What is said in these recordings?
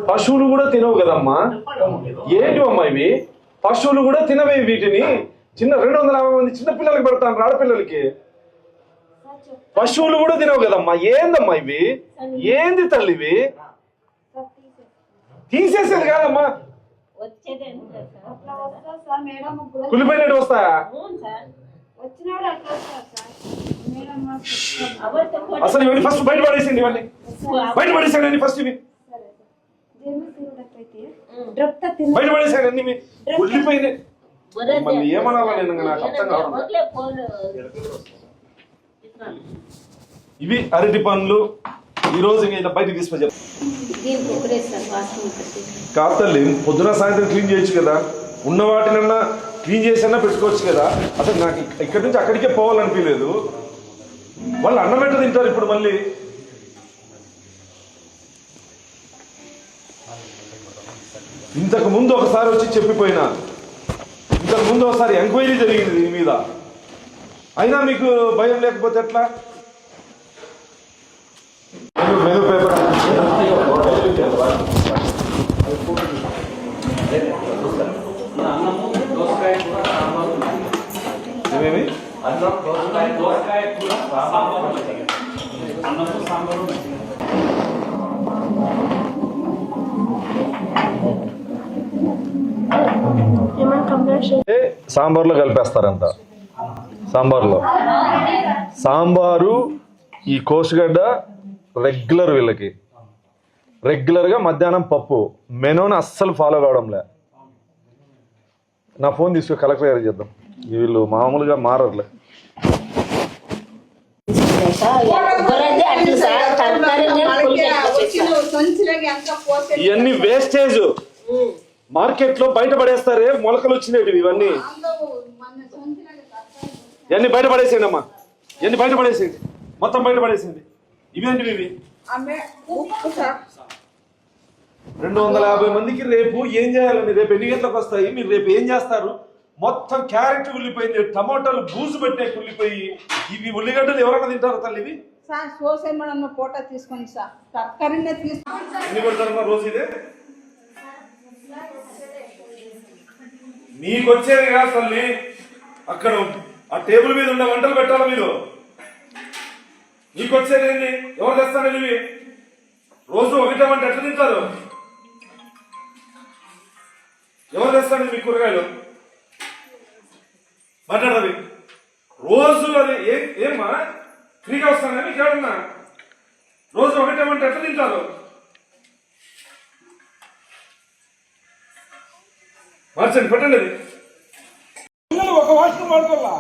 పశువులు కూడా తినవు కదమ్మా. ఏంటి అమ్మా ఇవి? పశువులు కూడా తినవే వీటిని. చిన్న 250 మంది చిన్న పిల్లలకి పెడతాను, ఆడపిల్లలకి. పశువులు కూడా తినవు కదమ్మా. ఏందమ్మా ఇవి? ఏంది తల్లి ఇవి? తీసేసేది కాదమ్మా, కులిపోయినట్టు వస్తాయా? అసలు ఇవన్నీ ఫస్ట్ బయట పడేసింది, ఇవన్నీ బయట పడేసాడు. ఫస్ట్ ఇవి బయట పడేసాడు. అన్ని కుళ్ళిపోయినాయి. మళ్ళీ ఏమనాలా నేను, నాకు అర్థం కావాలి. ఇవి అరటి పండ్లు ఈ రోజు ఇలా బయటకు తీసుకొచ్చారు. కాతల్లి పొద్దున సాయంత్రం క్లీన్ చేయొచ్చు కదా, ఉన్న వాటినన్నా క్లీన్ చేసన్నా పెట్టుకోవచ్చు కదా. అసలు నాకు ఇక్కడి నుంచి అక్కడికే పోవాలనిపించలేదు. వాళ్ళు అన్నం ఎట్లా తింటారు ఇప్పుడు? మళ్ళీ ఇంతకు ముందు ఒకసారి వచ్చి చెప్పిపోయినా, ఇంతకు ముందు ఒకసారి ఎంక్వైరీ జరిగింది దీని మీద. అయినా మీకు భయం లేకపోతే ఎట్లా? మెనూ పేపర్ ఏమేమి? సాంబార్లో కలిపేస్తారంట. సాంబారు ఈ కోసుగడ్డ రెగ్యులర్, వీళ్ళకి రెగ్యులర్గా మధ్యాహ్నం పప్పు. మెనూని అస్సలు ఫాలో కావడంలే. నా ఫోన్ తీసుకు కలెక్టర్ గారికి చేద్దాం. వీళ్ళు మామూలుగా మారర్లే. ఇవన్నీ వేస్టేజ్ మార్కెట్ లో బయట పడేస్తారే, మొలకలు వచ్చినవి ఇవన్నీ. ఇవన్నీ బయట పడేసేయండి అమ్మా, ఇవన్నీ బయట పడేసేయండి, మొత్తం బయట పడేసేయండి. ఇవేంటి ఇవి? 250 మందికి రేపు ఏం చేయాలండి? రేపు ఎన్ని గంటలకు వస్తాయి? మీరు రేపు ఏం చేస్తారు? మొత్తం క్యారెట్ ఉల్లిపోయింది, టమోటాలు బూజు పెట్టే ఉల్లిపోయి. ఇవి ఉల్లిగడ్డలు ఎవరైనా తింటారు తల్లి? ఇవి ఫోటో తీసుకోండి సార్, తక్కరనే తీసుకోండి. ఎన్ని పెడతారమ్మా రోజు? ఇదే మీకు వచ్చేది కాదు తల్లి. అక్కడ ఆ టేబుల్ మీద ఉన్న వంటలు పెట్టాలి మీరు. మీకు వచ్చేది ఏంటి? ఎవరు తెస్తాను? ఇవి రోజు ఒకటే వంట ఎట్లా తింటారు? ఎవరు తెస్తాను మీ కూరగాయలు? మాట్లాడది రోజు అది ఏమ్మా ఫ్రీగా వస్తాను మీకు ఏమన్నా? రోజు ఒకటే వంట ఎట్లా తింటారు? మార్చండి, పెట్టండి. అది పిల్లలు ఒక వాష్రూమ్ వాడుకోవాలా?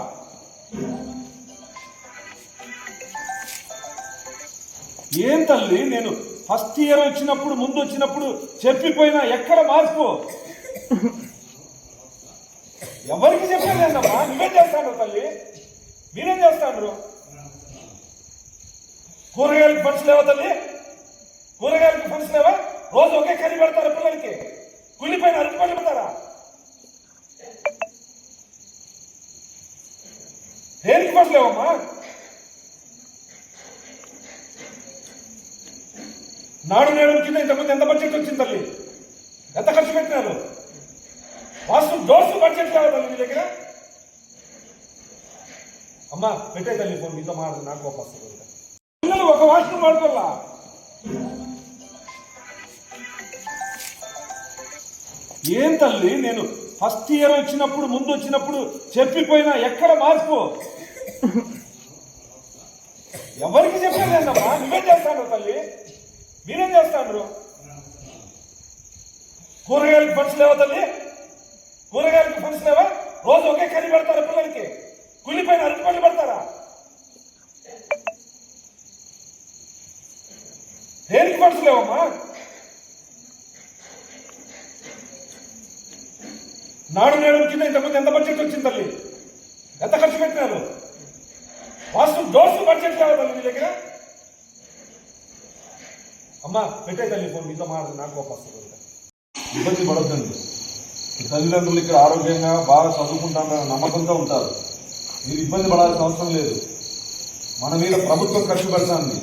ఏం తల్లి, నేను ఫస్ట్ ఇయర్ వచ్చినప్పుడు, ముందు వచ్చినప్పుడు చెప్పిపోయినా ఎక్కడ మార్పు? ఎవరికి చెప్పలేదమ్మా. నువ్వేం చేస్తాను తల్లి? మీరేం చేస్తాను? కూరగాయలకు ఫండ్స్ లేవా తల్లి? కూరగాయలకు ఫండ్స్ లేవా? రోజు ఒకే కర్రీ పెడతారా పిల్లలకి? కుళ్ళిపోయిన అరటి పళ్ళు పెడతారా? దేనికి ఫండ్స్ లేవమ్మా? నాడు నేడు కింద ఇంతకుముందు ఎంత బడ్జెట్ వచ్చింది తల్లి? ఎంత ఖర్చు పెట్టినారు? వాష్రూమ్ డోర్స్ బడ్జెట్ లేవా తల్లి మీ దగ్గర? అమ్మా పెట్టే తల్లి ఫోన్, మీతో మాట్లాడు, నాకు కోపం వస్తుంది. పిల్లలు ఒక వాష్రూమ్ వాడుకోవాలా? ఏం తల్లి, నేను ఫస్ట్ ఇయర్ వచ్చినప్పుడు, ముందు వచ్చినప్పుడు చెప్పిపోయినా ఎక్కడ మార్పు? ఎవరికి చెప్పలేదమ్మా. నువ్వేం చేస్తాను తల్లి? మీరేం చేస్తాను? కూరగాయలకు ఫండ్స్ లేవా తల్లి? కూరగాయలకు ఫండ్స్ లేవా? రోజు ఒకే కర్రీ పెడతారా పిల్లలకి? కుళ్ళిపోయిన అరటి పళ్ళు పెడతారా? దేనికి ఫండ్స్ లేవమ్మా? నాడు నేడు కింద ఇంతకుముందు ఎంత బడ్జెట్ వచ్చింది తల్లి? ఎంత ఖర్చు పెట్టినారు? వాష్రూమ్ డోర్స్ బడ్జెట్ లేవా తల్లి మీ దగ్గర? అమ్మా పెట్టే తల్లి ఫోన్, మీతో మాట్లాడు, నాకు కోపం వస్తుంది. ఇబ్బంది పడొద్దండి. తల్లిదండ్రులు ఇక్కడ ఆరోగ్యంగా బాగా చదువుకుంటామన్న నమ్మకంతో ఉంటారు. మీరు ఇబ్బంది పడాల్సిన అవసరం లేదు. మన మీద ప్రభుత్వం ఖర్చు పెడతాంది.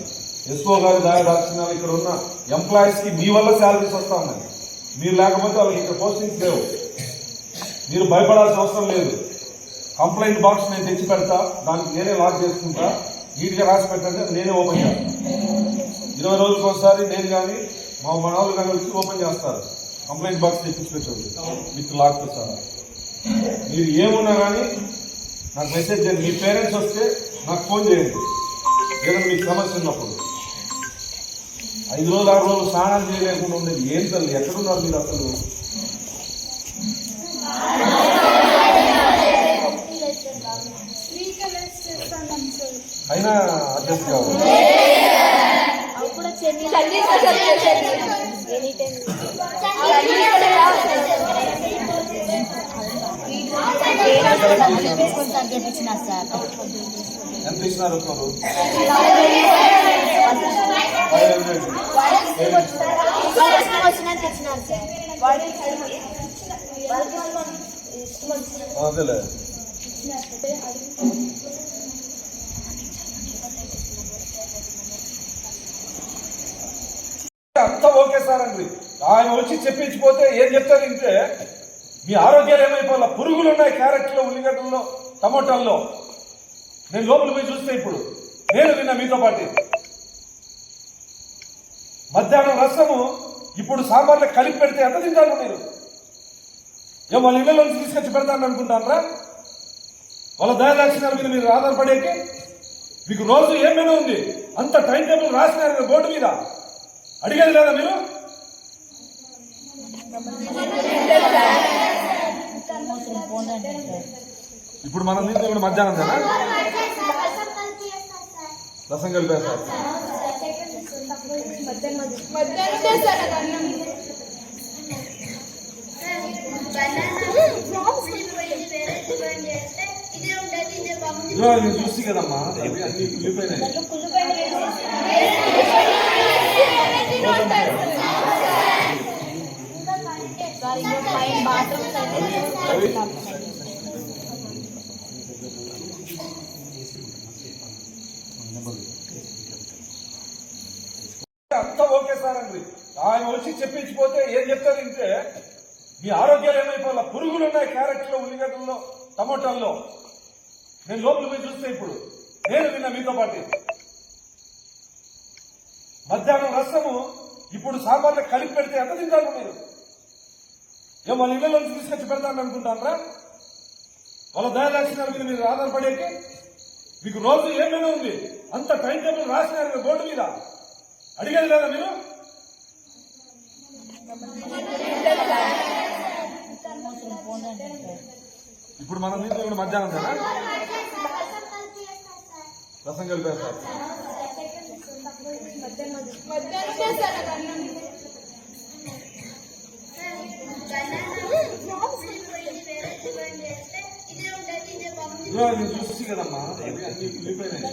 ఎస్ఓ గారి దాచినారు. ఇక్కడ ఉన్న ఎంప్లాయీస్ కి మీ వల్ల శాలరీస్ వస్తా ఉన్నాయి. మీరు లేకపోతే వాళ్ళకి ఇక్కడ పోస్టింగ్స్ లేవు. మీరు భయపడాల్సిన అవసరం లేదు. కంప్లైంట్ బాక్స్ నేను తెచ్చి పెడతా, దానికి నేనే లాక్ చేసుకుంటా, నీట్గా రాసి పెట్టండి, నేనే ఓపెన్ చేస్తాను. 20 రోజులకు ఒకసారి నేను కానీ మా మనవాళ్ళు కానీ వచ్చి ఓపెన్ చేస్తారు. కంప్లైంట్ బాక్స్ తెచ్చి పెట్టండి విత్ లాక్ సార్. మీరు ఏమున్నా కానీ నాకు మెసేజ్ చేయండి. మీ పేరెంట్స్ వస్తే నాకు ఫోన్ చేయండి ఏదైనా మీకు సమస్య ఉన్నప్పుడు. 5 రోజులు 6 రోజులు స్నానం చేయలేకుండా ఉండేది ఏం తల్లి, ఎక్కడున్నారు మీరు అసలు? అయినా అడ్జస్ట్ కావాలి. ఎంత ఇచ్చినారు? 500. అదేలే. అంతా ఓకే సార్ అండి. ఆయన వచ్చి చెప్పించిపోతే ఏం చెప్తారు ఇంటే మీ ఆరోగ్యాలు ఏమైపోవాలా? పురుగులు ఉన్నాయి క్యారెట్లో, ఉల్లిగడ్డల్లో, టమోటాల్లో. నేను లోపల పోయి చూస్తే ఇప్పుడు నేను విన్నా మీతో పాటు. మధ్యాహ్నం రసము ఇప్పుడు సాంబార్లో కలిపి పెడితే ఎంత తింటారు మీరు? ఏం వాళ్ళ ఇళ్ళ నుంచి తీసుకొచ్చి పెడతాను అనుకుంటారా? వాళ్ళ దయదాక్షిణాల మీద మీరు ఆధారపడేకి మీకు రోజు ఏమైనా ఉంది అంత టైం టేబుల్ రాసినారు బోర్డు మీద. అడిగేది లేదా మీరు? ఇప్పుడు మనం తింటే కూడా మధ్యాహ్నం కదా రసం కలిపేస్తారు. నేను చూసి కదమ్మా అన్ని కుళ్ళిపోయినాయి. అంతా ఓకే సార్ అండి. ఆయన వచ్చి చెప్పించిపోతే ఏం చెప్తారు ఇంటే మీ ఆరోగ్యాలు ఏమైపోవాలా? పురుగులు ఉన్నాయి క్యారెట్లో, ఉల్లిగడ్డల్లో, టమోటాల్లో. నేను లోపల పోయి చూస్తే ఇప్పుడు నేను విన్నా మీతో పాటు. మధ్యాహ్నం రసము ఇప్పుడు సాంబార్లో కలిపి పెడితే ఎంత తింటారు మీరు? ఏం వాళ్ళ ఇళ్ళ నుంచి తీసుకొచ్చి పెడతాను అనుకుంటారా? వాళ్ళ దయదాక్షిణాల మీద మీరు ఆధారపడేకి మీకు రోజు ఏమైనా ఉంది అంత టైం టేబుల్ రాసినారు బోర్డు మీద. అడిగేది లేదా మీరు? ఇప్పుడు మనం తింటే కూడా మధ్యాహ్నం కదా రసం కలిపేస్తారు. నేను చూసి కదమ్మా అన్ని కుళ్ళిపోయినాయి.